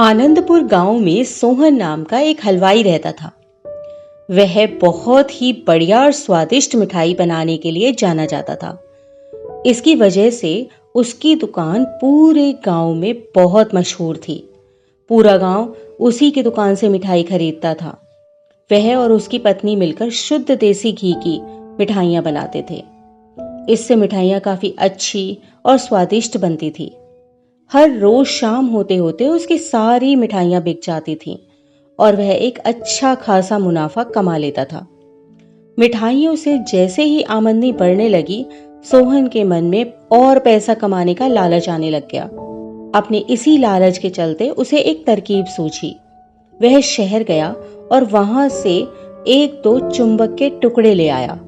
आनंदपुर गांव में सोहन नाम का एक हलवाई रहता था। वह बहुत ही बढ़िया और स्वादिष्ट मिठाई बनाने के लिए जाना जाता था। इसकी वजह से उसकी दुकान पूरे गांव में बहुत मशहूर थी। पूरा गांव उसी की दुकान से मिठाई खरीदता था। वह और उसकी पत्नी मिलकर शुद्ध देसी घी की मिठाइयां बनाते थे। इससे मिठाइयां काफी अच्छी और स्वादिष्ट बनती थी। हर रोज शाम होते होते उसकी सारी मिठाइयां बिक जाती थीं और वह एक अच्छा खासा मुनाफा कमा लेता था। मिठाइयों से जैसे ही आमदनी बढ़ने लगी, सोहन के मन में और पैसा कमाने का लालच आने लग गया। अपने इसी लालच के चलते उसे एक तरकीब सूझी। वह शहर गया और वहां से एक दो चुंबक के टुकड़े ले आया।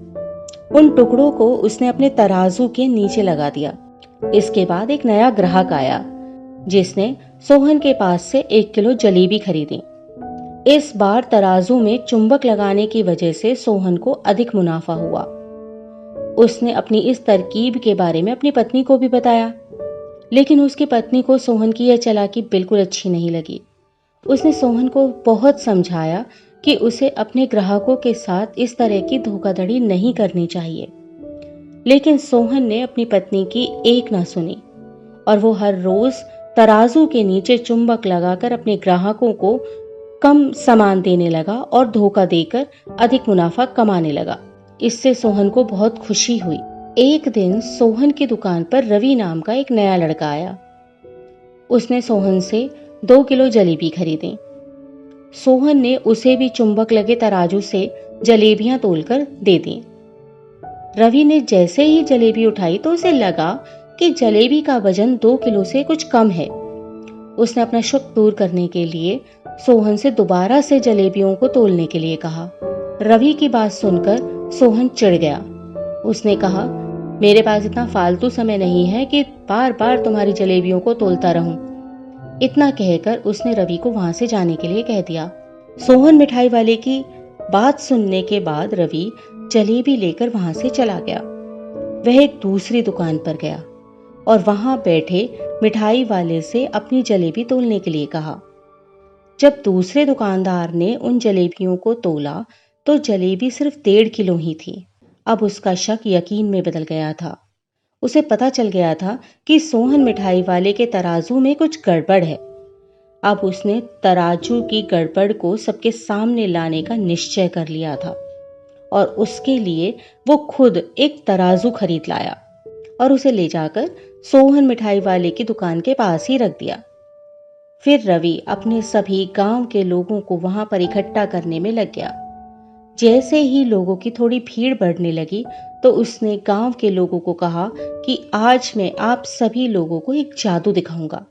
उन टुकड़ों को उसने अपने तराजू के नीचे लगा दिया। इसके बाद एक नया ग्राहक आया जिसने सोहन के पास से 1 किलो जलेबी खरीदी। इस बार तराजू में चुंबक लगाने की वजह से सोहन को अधिक मुनाफा हुआ। उसने अपनी इस तरकीब के बारे में अपनी पत्नी को भी बताया, लेकिन उसकी पत्नी को सोहन की यह चालाकी बिल्कुल अच्छी नहीं लगी। उसने सोहन को बहुत समझाया कि उसे अपने ग्राहकों के साथ इस तरह की धोखाधड़ी नहीं करनी चाहिए, लेकिन सोहन ने अपनी पत्नी की एक ना सुनी और वो हर रोज तराजू के नीचे चुंबक लगाकर अपने ग्राहकों को कम सामान देने लगा और धोखा देकर अधिक मुनाफा कमाने लगा। इससे सोहन को बहुत खुशी हुई। एक दिन सोहन की दुकान पर रवि नाम का एक नया लड़का आया। उसने सोहन से 2 किलो जलेबी खरीदी। सोहन ने उसे भी चुंबक लगे तराजू से जलेबियां तोलकर दे दी। रवि ने जैसे ही जलेबी उठाई तो उसे लगा कि जलेबी का वजन 2 किलो से कुछ कम है। उसने अपना शक दूर करने के लिए सोहन से दोबारा से जलेबियों को तोलने के लिए कहा। रवि की बात सुनकर सोहन चिढ़ गया। उसने कहा, मेरे पास इतना फालतू समय नहीं है कि बार बार तुम्हारी जलेबियों को तोलता रहूं। इतना कहकर उसने रवि को वहां से जाने के लिए कह दिया। सोहन मिठाई वाले की बात सुनने के बाद रवि जलेबी लेकर वहां से चला गया। वह एक दूसरी दुकान पर गया और वहां बैठे मिठाई वाले से अपनी जलेबी तोलने के लिए कहा। जब दूसरे दुकानदार ने उन जलेबियों को तोला तो जलेबी सिर्फ 1.5 किलो ही थी। अब उसका शक यकीन में बदल गया था। उसे पता चल गया था कि सोहन मिठाई वाले के तराजू में कुछ गड़बड़ है। अब उसने तराजू की गड़बड़ को सबके सामने लाने का निश्चय कर लिया था और उसके लिए वो खुद एक तराजू खरीद लाया और उसे ले जाकर सोहन मिठाई वाले की दुकान के पास ही रख दिया। फिर रवि अपने सभी गांव के लोगों को वहां पर इकट्ठा करने में लग गया। जैसे ही लोगों की थोड़ी भीड़ बढ़ने लगी तो उसने गांव के लोगों को कहा कि आज मैं आप सभी लोगों को एक जादू दिखाऊंगा।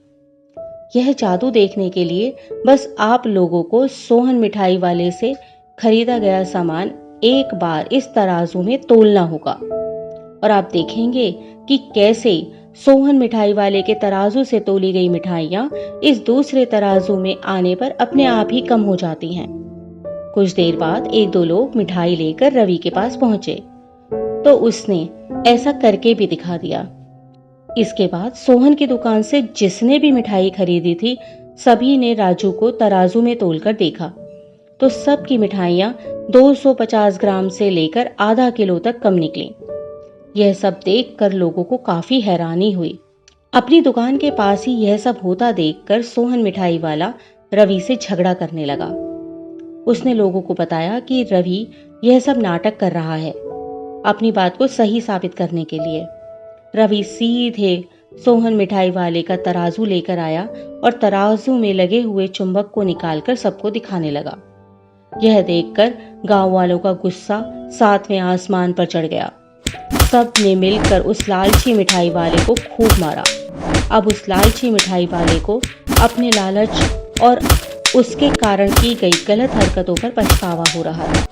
यह जादू देखने के लिए बस आप लोगों को सोहन मिठाई वाले से खरीदा गया सामान एक बार इस तराजू में तोलना होगा और आप देखेंगे कि कैसे सोहन मिठाई वाले के तराजू से तोली गई मिठाइयां इस दूसरे तराजू में आने पर अपने आप ही कम हो जाती हैं। कुछ देर बाद 1-2 लोग मिठाई लेकर रवि के पास पहुंचे तो उसने ऐसा करके भी दिखा दिया। इसके बाद सोहन की दुकान से जिसने भी मिठाई खरीदी थी सभी ने राजू को तराजू में तोलकर देखा तो सबकी मिठाइयां 250 ग्राम से लेकर आधा किलो तक कम निकली। यह सब देखकर लोगों को काफी हैरानी हुई। अपनी दुकान के पास ही यह सब होता देखकर सोहन मिठाई वाला रवि से झगड़ा करने लगा। उसने लोगों को बताया कि रवि यह सब नाटक कर रहा है अपनी बात को सही साबित करने के लिए। रवि सीधे सोहन मिठाई वाले का तराजू लेकर आया और तराजू में लगे हुए चुंबक को निकालकर सबको दिखाने लगा। यह देखकर गांव वालों का गुस्सा 7वें आसमान पर चढ़ गया। सब ने मिलकर उस लालची मिठाई वाले को खूब मारा। अब उस लालची मिठाई वाले को अपने लालच और उसके कारण की गई गलत हरकतों पर पछतावा हो रहा था।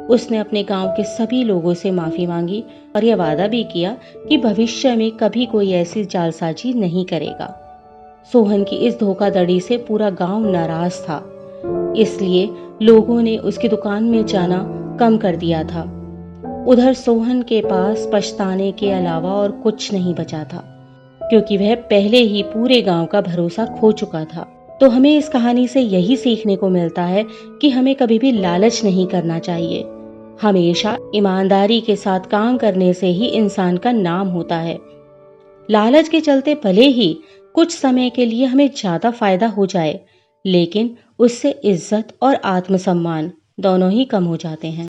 उसने अपने गांव के सभी लोगों से माफी मांगी और यह वादा भी किया कि भविष्य में कभी कोई ऐसी जालसाजी नहीं करेगा। सोहन की इस धोखाधड़ी से पूरा गांव नाराज था, इसलिए लोगों ने उसकी दुकान में जाना कम कर दिया था। उधर सोहन के पास पछताने के अलावा और कुछ नहीं बचा था, क्योंकि वह पहले ही पूरे गांव का भरोसा खो चुका था। तो हमें इस कहानी से यही सीखने को मिलता है कि हमें कभी भी लालच नहीं करना चाहिए। हमेशा ईमानदारी के साथ काम करने से ही इंसान का नाम होता है। लालच के चलते भले ही कुछ समय के लिए हमें ज्यादा फायदा हो जाए, लेकिन उससे इज्जत और आत्मसम्मान दोनों ही कम हो जाते हैं।